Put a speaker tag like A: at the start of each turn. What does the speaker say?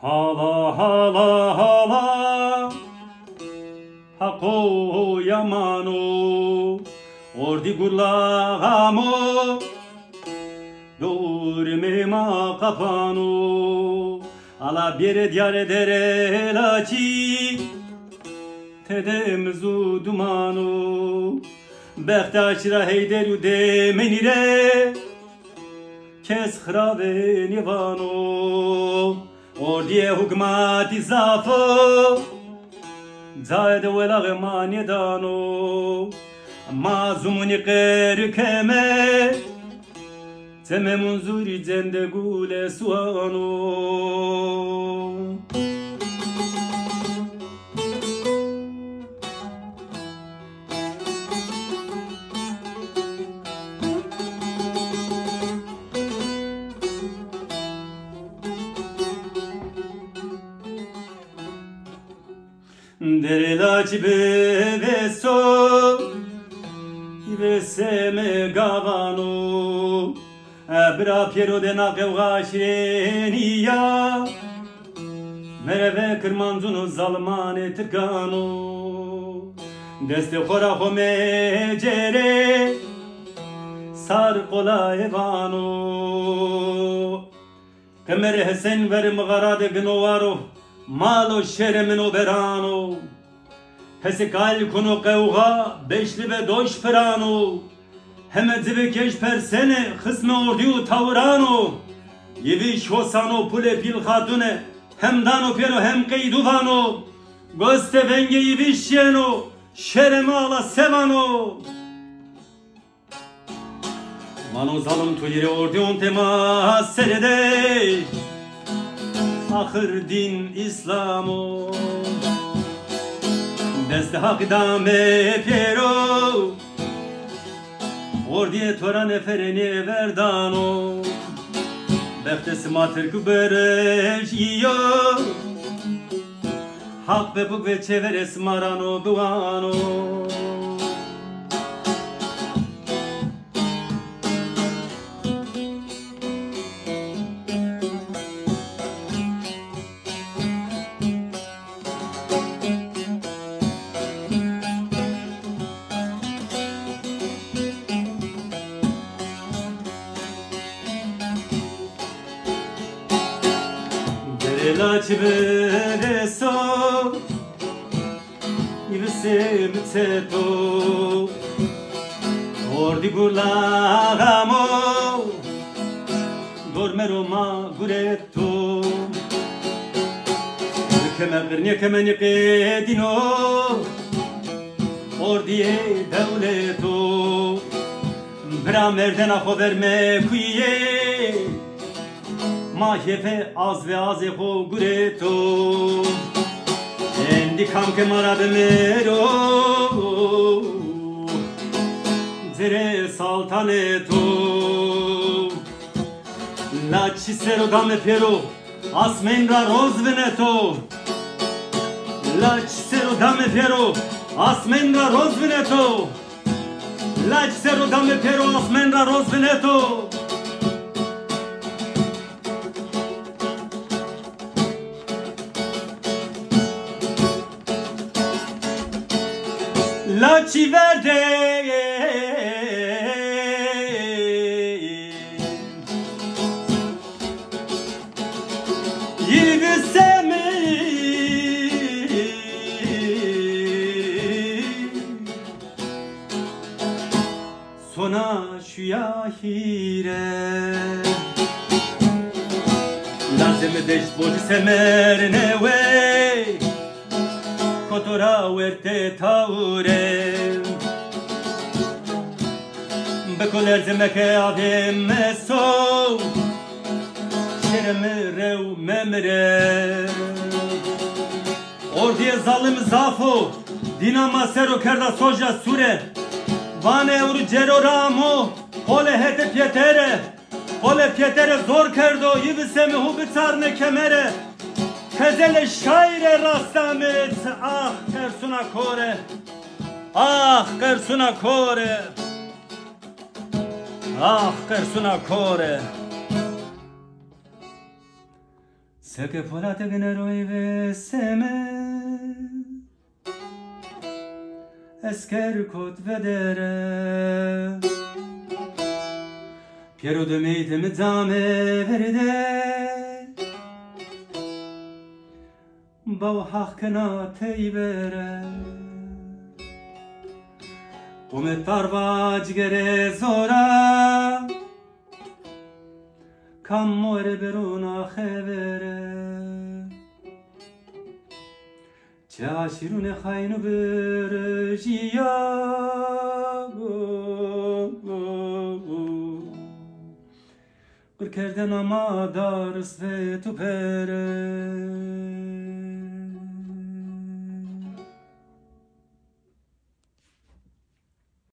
A: Hala hala hala Hako yamano Ordi gurlağamo Durme ma kapano Ala bire diyare dere laçi Tedem zu dumano Bektaşra heyderu de menire Kes xrave nivano Ordiye hukmati zafo Zayde velagı manidano Mazumuni qeri keme Teme munzuri zende gule suano Derelaci beveso Iveseme gavano Ebra piero de naqevga şireniya Mereve kırmanzunu zalmane tıkano Deste xora xome cere Sar kola evano Kemer hesen verim garade gnovaro Malo şeremino berano Hesekal konu kevga beşli ve doş ferano Heme zivikeş persene kısme ordiyu tavrano Yeviş hosano pule pil hatune Hem dano pero hem keyduvano Goste venge yeviş yeno Şereme ala sevano Mano zalım tuyire ordiyon tema serede Ahır din İslam'o Deste hak dame pero Ordiye toran efereni verdano Behtesi mater kuberej iyo Hak ve bu ve çeveres marano buano Laci bereso Ivse mitseto Ordi gurlagamo Dormero ma guretto Keme qirniye keme niqedino Ordiye devleto Bra merdena xo verme kuye Mahyefe az ve az eho gureto Endi kamke marabemero Zere saltaneto La cisero dame pero Asmenra rozveneto La cisero dame pero Asmenra rozveneto La cisero dame pero Asmenra rozveneto Laci verde Yivsemi Sona şu yahire Lazem deş boji semer newe Kotora verte taure Bekol erzemeke avim meso Şeremi rev memre Ordiye zalim zafo Dinama sero kerda soja sure Vane ur ceroramo Kole hete pietere Kole pietere zor kerdo Yivisemi hubitarne kemere Kezele şaire rastamet Ah kersuna kore Ah kersuna kore Ah kersuna kore سکه پولت گنروی به سمه اسکر کت و دره پیرو دمیت مدامه ورده با حق کنا تیبره قومت پرواج گره زورا کم مور برون خبره چه عشیرون خاینو برجیا قر کردن ما دارس و تو پره